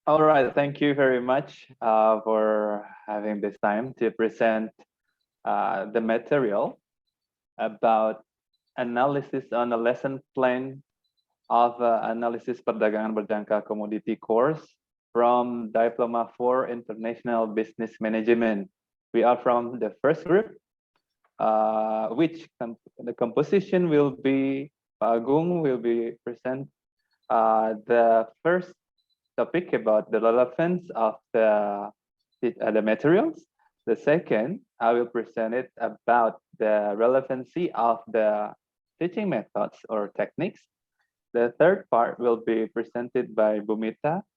All right, thank you very much for having this time to present the material about analysis on a lesson plan of Analisis Perdagangan Berjangka Komoditi course from Diploma for International Business Management. We are from the first group, the composition will be, Pak Agung will be present the first topic about the relevance of the materials. The second, I will present it about the relevancy of the teaching methods or techniques. The third part will be presented by Bumita,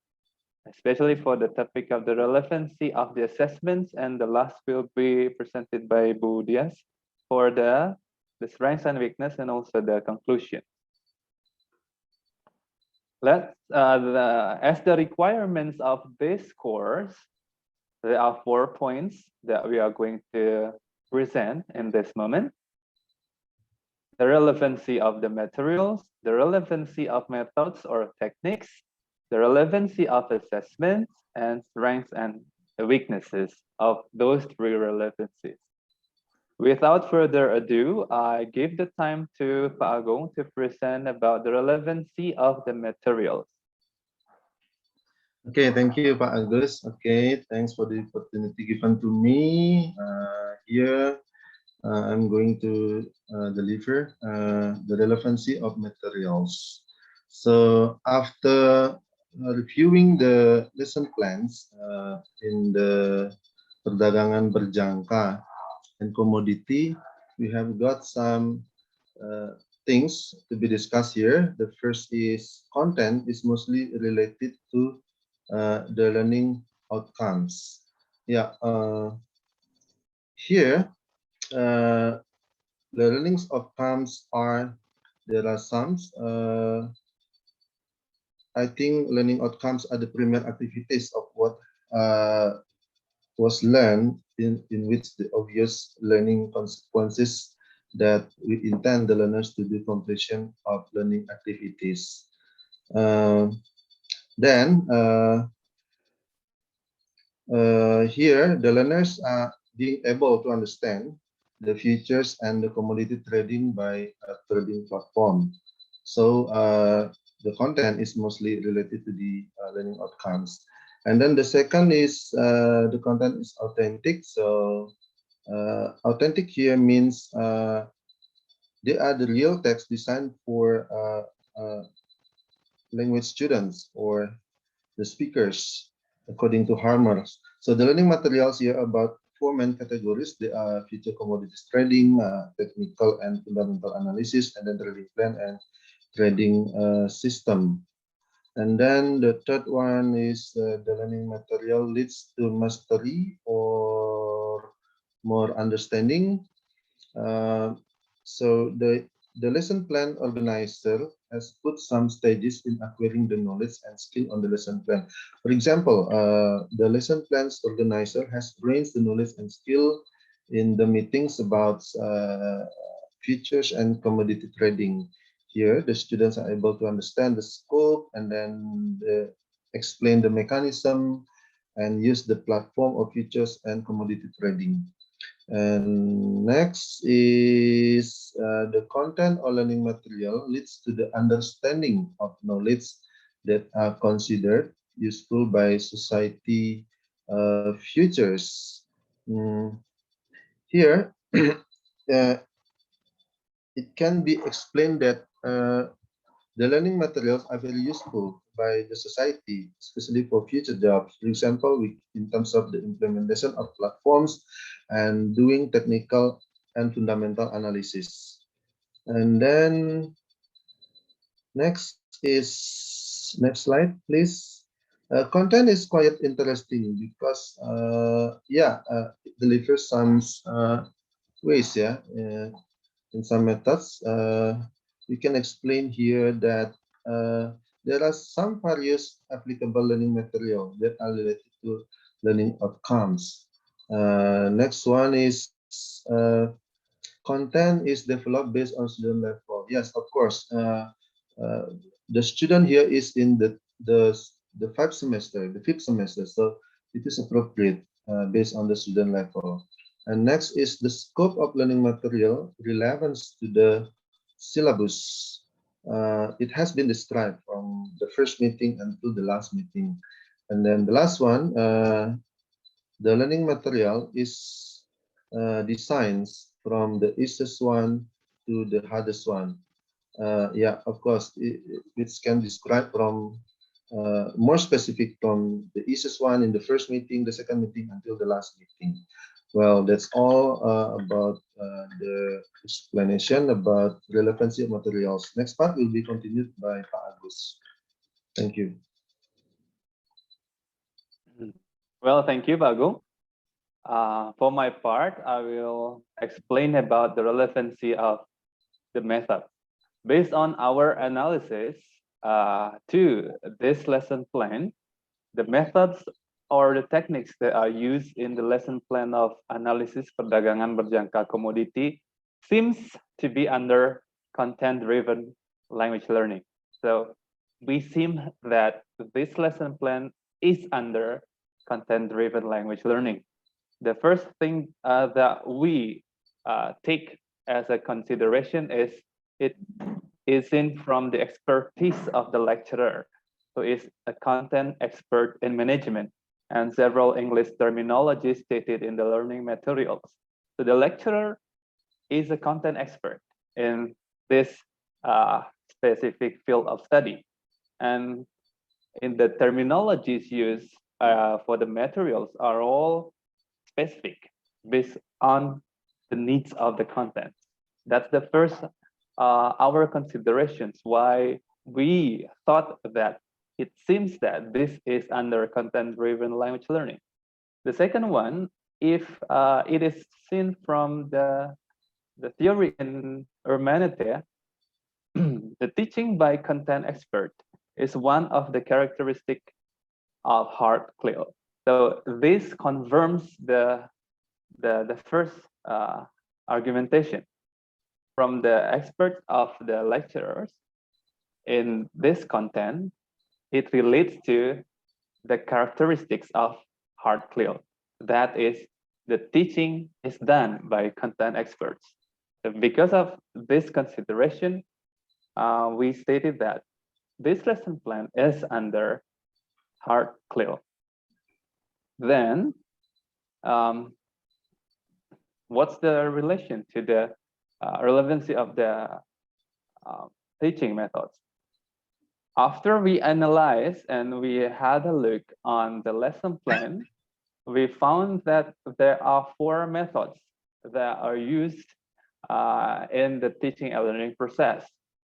especially for the topic of the relevancy of the assessments. And the last will be presented by Bu Dhias for the strengths and weakness and also the conclusion. As the requirements of this course, there are 4 points that we are going to present in this moment. The relevancy of the materials, the relevancy of methods or techniques, the relevancy of assessments, and strengths and the weaknesses of those 3 relevancies. Without further ado, I give the time to Pak Agung to present about the relevancy of the materials. Okay, thank you, Pak Agus. Okay, thanks for the opportunity given to me. Here, I'm going to deliver the relevancy of materials. So after reviewing the lesson plans in the Perdagangan Berjangka and Komoditi, we have got some things to be discussed here. The first is content is mostly related to the learning outcomes. Yeah, here the learning outcomes are, there are some. I think learning outcomes are the primary activities of what was learned, in which the obvious learning consequences that we intend the learners to do completion of learning activities. Then here the learners are being able to understand the features and the commodity trading by a trading platform. So the content is mostly related to the learning outcomes. And then the second is the content is authentic. So authentic here means they are the real text designed for language students or the speakers, according to Harmer. So the learning materials here are about 4 main categories. They are future commodities trading, technical and fundamental analysis, and then trading plan and trading system. And then the third one is the learning material leads to mastery or more understanding. So the lesson plan organizer has put some stages in acquiring the knowledge and skill on the lesson plan. For example, the lesson plans organizer has arranged the knowledge and skill in the meetings about futures and commodity trading. Here, the students are able to understand the scope and then explain the mechanism and use the platform of futures and commodity trading. And next is the content or learning material leads to the understanding of knowledge that are considered useful by society futures. Here, it can be explained that the learning materials are very useful by the society, especially for future jobs. For example, in terms of the implementation of platforms and doing technical and fundamental analysis. And then next slide, please. Content is quite interesting because it delivers some ways, in some methods. We can explain here that there are some various applicable learning material that are related to learning outcomes. Next one is content is developed based on student level. Yes, of course. The student here is in the the fifth semester. So it is appropriate based on the student level. And next is the scope of learning material relevance to the syllabus. It has been described from the first meeting until the last meeting. And then the last one, the learning material is designed from the easiest one to the hardest one. Yeah, of course, it can describe from more specific from the easiest one in the first meeting, the second meeting, until the last meeting. Well, that's all about the explanation about relevancy of materials. Next part will be continued by Pak Agus. Thank you. Well, thank you, Bagung. For my part, I will explain about the relevancy of the method. Based on our analysis to this lesson plan, the methods or the techniques that are used in the lesson plan of Analisis Perdagangan Berjangka Komoditi seems to be under content-driven language learning. So we seem that this lesson plan is under content-driven language learning. The first thing that we take as a consideration is it is in from the expertise of the lecturer, who is a content expert in management, and several English terminologies stated in the learning materials. So the lecturer is a content expert in this specific field of study. And in the terminologies used for the materials are all specific based on the needs of the content. That's the first our considerations why we thought that it seems that this is under content-driven language learning. The second one, if it is seen from the theory in hermeneutic, the teaching by content expert is one of the characteristic of hard clear. So this confirms the first argumentation from the experts of the lecturers in this content. It relates to the characteristics of hard clear. That is, the teaching is done by content experts. So because of this consideration, we stated that this lesson plan is under hard clear. Then, what's the relation to the relevancy of the teaching methods? After we analyzed and we had a look on the lesson plan, we found that there are 4 methods that are used in the teaching and learning process.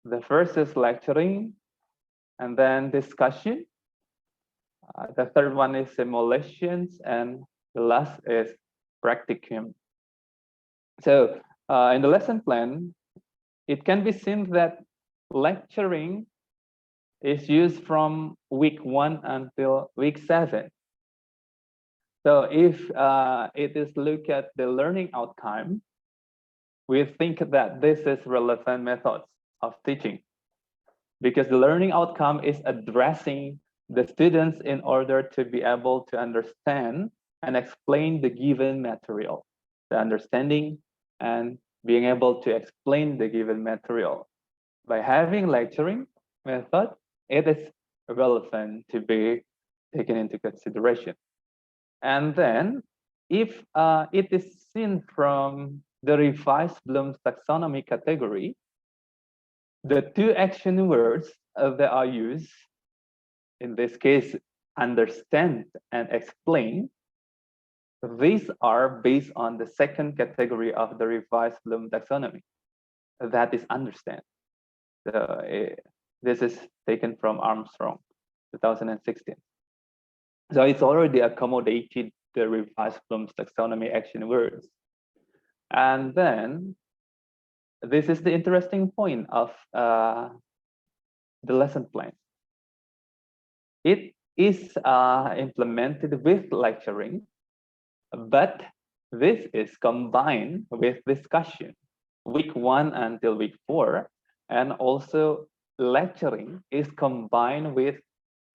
The first is lecturing, and then discussion. The third one is simulations, and the last is practicum. So in the lesson plan, it can be seen that lecturing is used from week 1 until week 7. So if it is look at the learning outcome, we think that this is relevant methods of teaching, because the learning outcome is addressing the students in order to be able to understand and explain the given material, the understanding and being able to explain the given material. By having lecturing method, it is relevant to be taken into consideration. And then if it is seen from the revised Bloom's taxonomy category, the 2 action words that are used, in this case, understand and explain, these are based on the second category of the revised Bloom taxonomy, that is understand. So, this is taken from Armstrong, 2016. So it's already accommodated the revised Bloom's taxonomy action words. And then this is the interesting point of the lesson plan. It is implemented with lecturing, but this is combined with discussion, week 1 until week 4, and also lecturing is combined with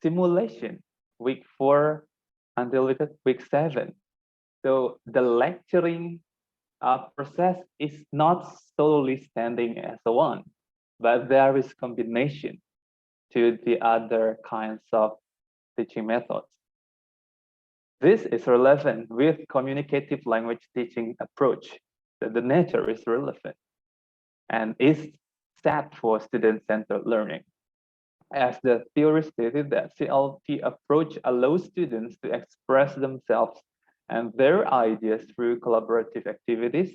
simulation, week 4 until week 7. So the lecturing process is not solely standing as a one, but there is combination to the other kinds of teaching methods. This is relevant with communicative language teaching approach. The nature is relevant and is set for student-centered learning. As the theory stated, that CLT approach allows students to express themselves and their ideas through collaborative activities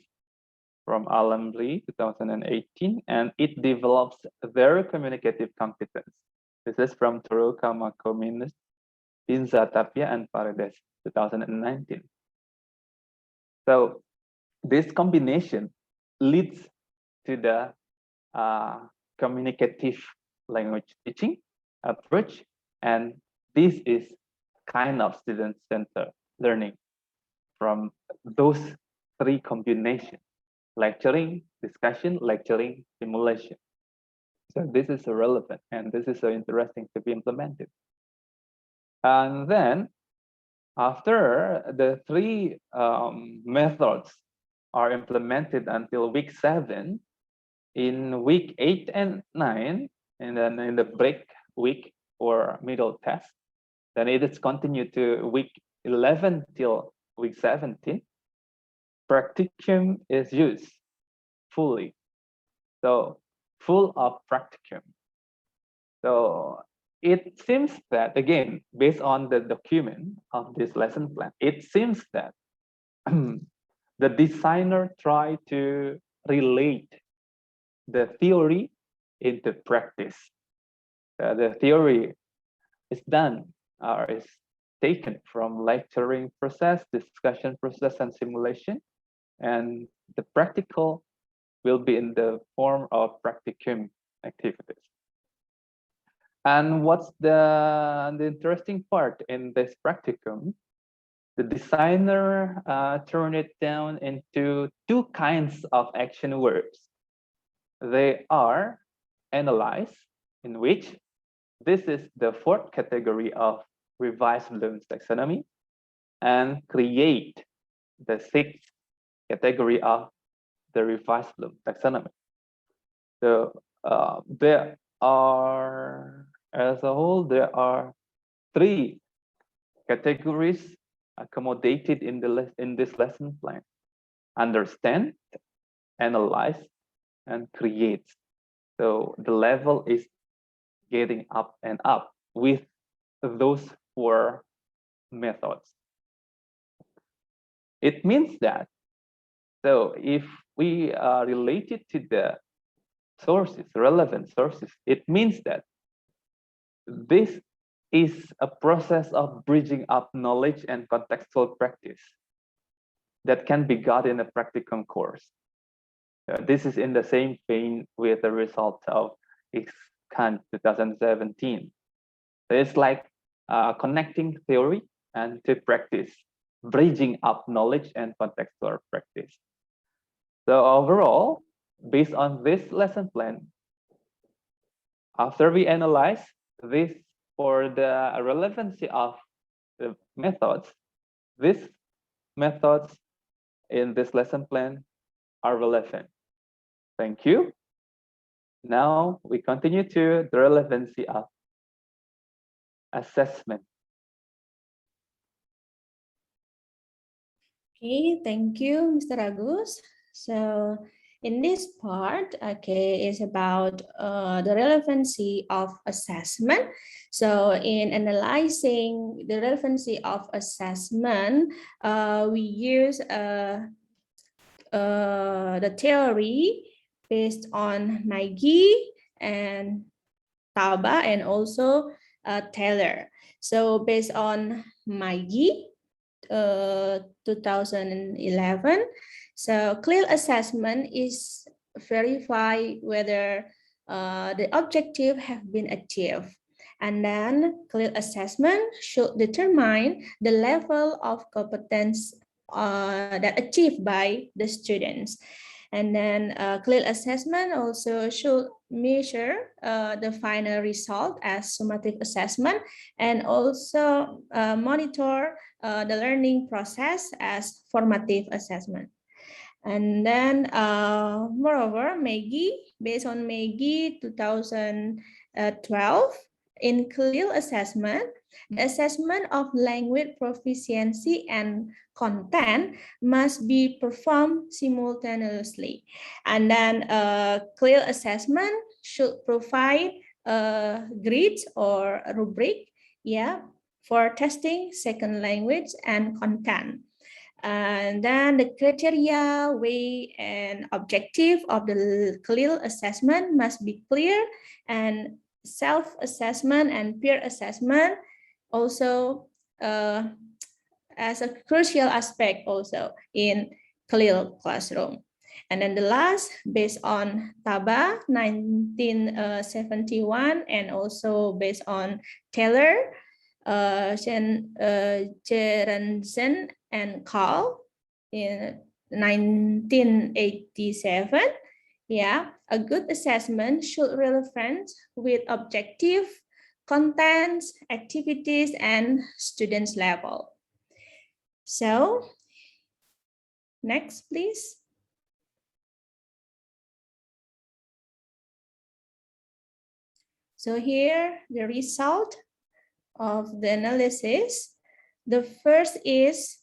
from Alam Lee 2018, and it develops their communicative competence. This is from Teruka Makominus, Inza Tapia, and Paredes 2019. So this combination leads to the communicative language teaching approach, and this is kind of student-centered learning from those three combinations: lecturing, discussion, lecturing, simulation. So this is relevant, and this is so interesting to be implemented. And then after the three methods are implemented until week 7, in week 8 and 9, and then in the break week or middle test, then it is continued to week 11 till week 17. Practicum is used fully. So full of practicum. So it seems that, again, based on the document of this lesson plan, it seems that the designer tried to relate the theory into practice. The theory is done or is taken from lecturing process, discussion process, and simulation, and the practical will be in the form of practicum activities. And what's the interesting part in this practicum? The designer turned it down into two kinds of action verbs. They are analyze, in which this is the fourth category of revised Bloom's taxonomy, and create, the sixth category of the revised Bloom taxonomy. So there are, as a whole, there are three categories accommodated in this lesson plan: understand, analyze, and create. So the level is getting up and up with those four methods. It means that, so if we are related to the sources, relevant sources, it means that this is a process of bridging up knowledge and contextual practice that can be got in a practicum course. This is in the same vein with the result of IXCAN 2017. It's like connecting theory and to practice, bridging up knowledge and contextual practice. So overall, based on this lesson plan, after we analyze this for the relevancy of the methods, these methods in this lesson plan are relevant. Thank you. Now we continue to the relevancy of assessment. Okay, thank you, Mr. Agus. So in this part, okay, is about the relevancy of assessment. So in analyzing the relevancy of assessment, we use the theory based on Nagy and Tauba and also Taylor. So based on Nagy, 2011, so clear assessment is verify whether the objective have been achieved, and then clear assessment should determine the level of competence that achieved by the students. And then clear assessment also should measure the final result as summative assessment, and also monitor the learning process as formative assessment. And then moreover, based on MAGI 2012, in clear assessment, the assessment of language proficiency and content must be performed simultaneously. And then clear assessment should provide grades or a rubric, for testing second language and content. And then the criteria, way, and objective of the clear assessment must be clear, and self-assessment and peer assessment also as a crucial aspect also in clear classroom. And then the last, based on TABA 1971 and also based on Taylor, Jerensen and Carl in 1987. A good assessment should relevant with objective, contents, activities, and students level. So, next, please. So here, the result of the analysis. The first is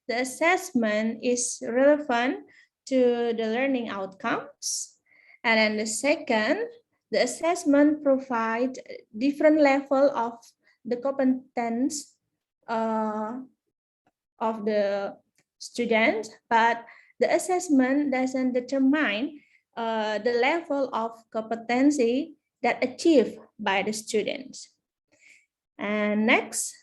the assessment is relevant to the learning outcomes. And then the second, the assessment provides different level of the competence of the student, but the assessment doesn't determine the level of competency that achieved by the students. And next,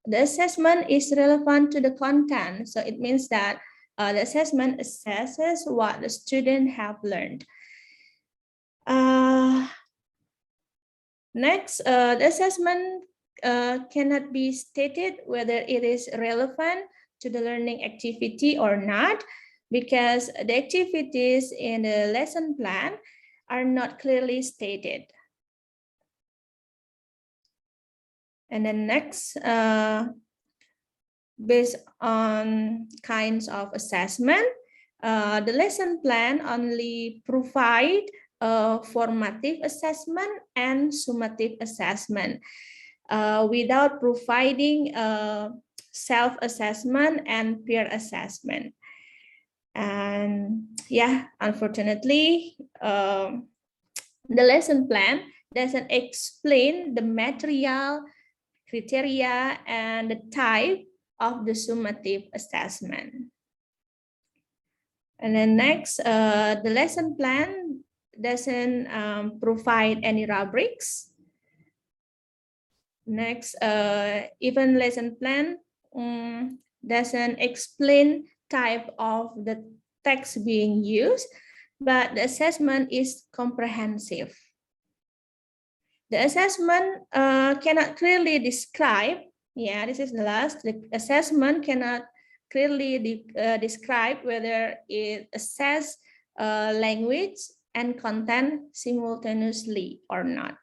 the assessment is relevant to the content. So it means that the assessment assesses what the student have learned. Next, the assessment cannot be stated whether it is relevant to the learning activity or not, because the activities in the lesson plan are not clearly stated. And then next, based on kinds of assessment, the lesson plan only provide formative assessment and summative assessment without providing self-assessment and peer assessment. And unfortunately, the lesson plan doesn't explain the material, criteria, and the type of the summative assessment. And then next, the lesson plan doesn't provide any rubrics. Next, even lesson plan doesn't explain type of the text being used, but the assessment is comprehensive. The assessment cannot clearly describe, this is the last, the assessment cannot clearly describe whether it assesses language and content simultaneously or not.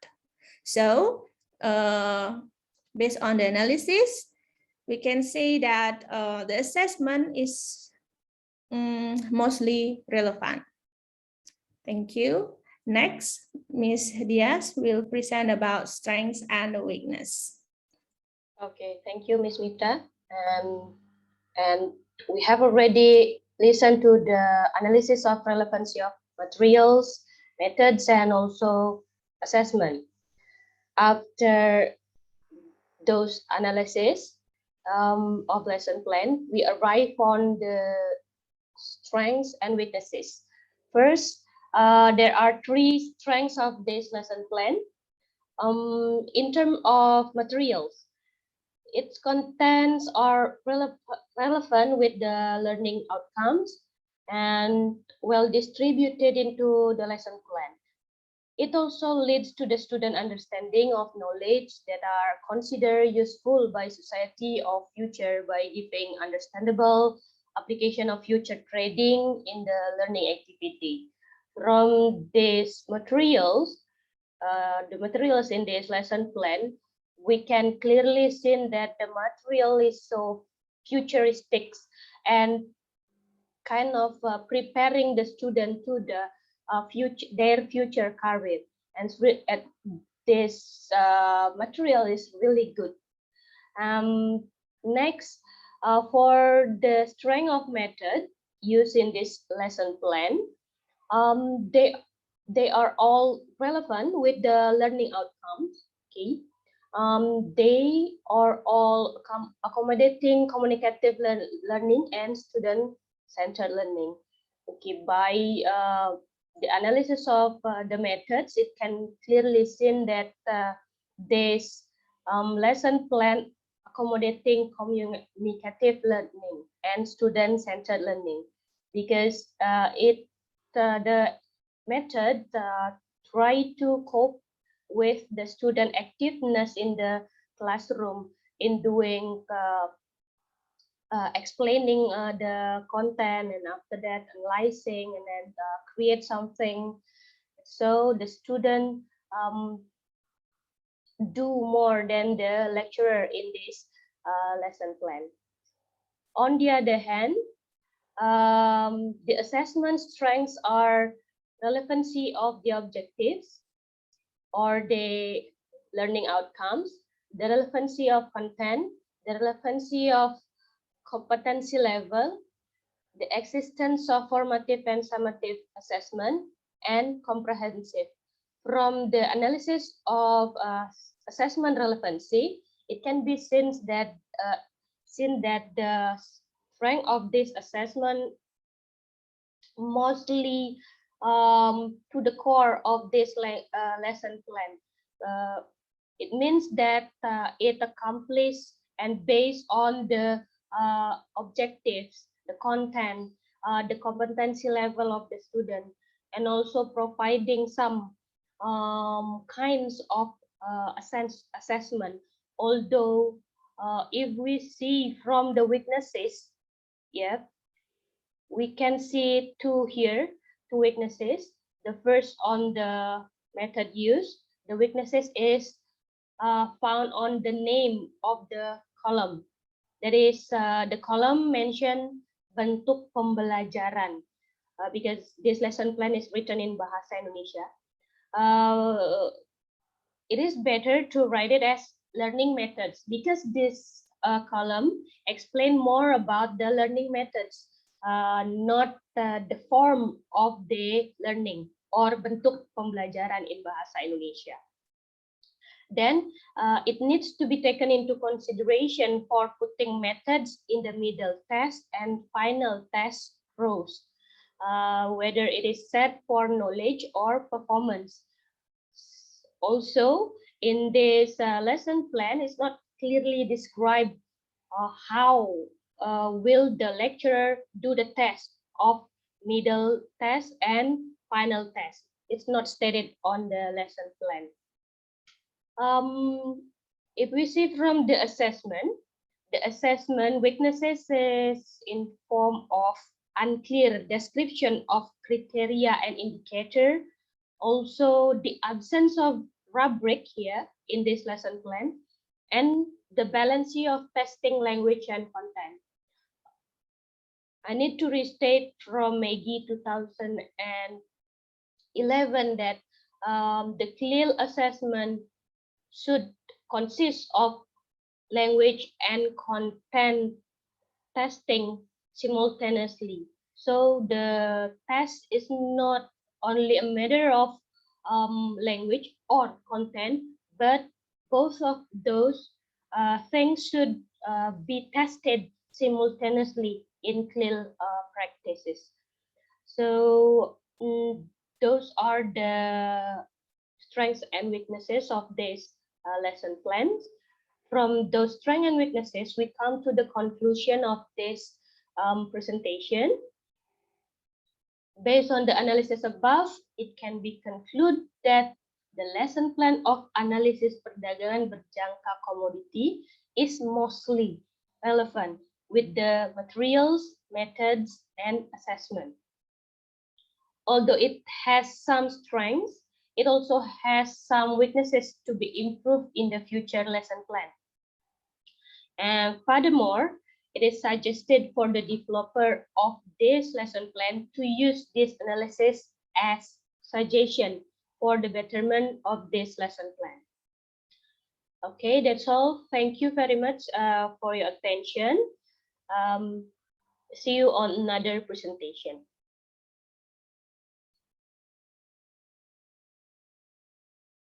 So, based on the analysis, we can say that the assessment is mostly relevant. Thank you. Next, Ms. Dhias will present about strengths and weakness. Okay, thank you, Ms. Mita. And we have already listened to the analysis of relevancy of materials, methods, and also assessment. After those analysis of lesson plan, we arrive on the strengths and weaknesses. First, there are 3 strengths of this lesson plan. In terms of materials, its contents are relevant with the learning outcomes and well distributed into the lesson plan. It also leads to the student understanding of knowledge that are considered useful by society or future by giving understandable, application of future trading in the learning activity. From these materials, the materials in this lesson plan, we can clearly see that the material is so futuristic and kind of preparing the student to the their future career. And this material is really good. Next, for the strength of method used in this lesson plan, they are all relevant with the learning outcomes. Okay, they are all accommodating communicative learning and student-centered learning. Okay, by the analysis of the methods, it can clearly seen that this lesson plan accommodating communicative learning and student-centered learning, because the method try to cope with the student activeness in the classroom in doing explaining the content, and after that analyzing, and then create something, so the student do more than the lecturer in this lesson plan. On the other hand, the assessment strengths are relevancy of the objectives or the learning outcomes, the relevancy of content, the relevancy of competency level, the existence of formative and summative assessment, and comprehensive. From the analysis of assessment relevancy, it can be seen that the strength of this assessment mostly to the core of this lesson plan. It means that it accomplishes and based on the objectives, the content, the competency level of the student, and also providing some kinds of assessment. Although if we see from the weaknesses, yeah, we can see two weaknesses. The first on the method used, the weaknesses is found on the name of the column. That is the column mentioned bentuk pembelajaran, because this lesson plan is written in Bahasa Indonesia. It is better to write it as learning methods, because this column explain more about the learning methods, not the form of the learning or bentuk pembelajaran in Bahasa Indonesia. Then it needs to be taken into consideration for putting methods in the middle test and final test rows, whether it is set for knowledge or performance. Also, in this lesson plan, it's not clearly described how will the lecturer do the test of middle test and final test. It's not stated on the lesson plan. If we see from the assessment weaknesses is in form of unclear description of criteria and indicator. Also, the absence of rubric here in this lesson plan, and the balancing of testing language and content. I need to restate from Maggie 2011 that the CLIL assessment should consist of language and content testing simultaneously. So the test is not only a matter of language or content, but both of those things should be tested simultaneously in CLIL practices. So those are the strengths and weaknesses of this lesson plans. From those strengths and weaknesses, we come to the conclusion of this presentation. Based on the analysis above, it can be concluded that the lesson plan of Analisis Perdagangan Berjangka Komoditi is mostly relevant with the materials, methods, and assessment. Although it has some strengths, it also has some weaknesses to be improved in the future lesson plan. And furthermore, it is suggested for the developer of this lesson plan to use this analysis as suggestion for the betterment of this lesson plan. Okay, that's all. Thank you very much for your attention. See you on another presentation.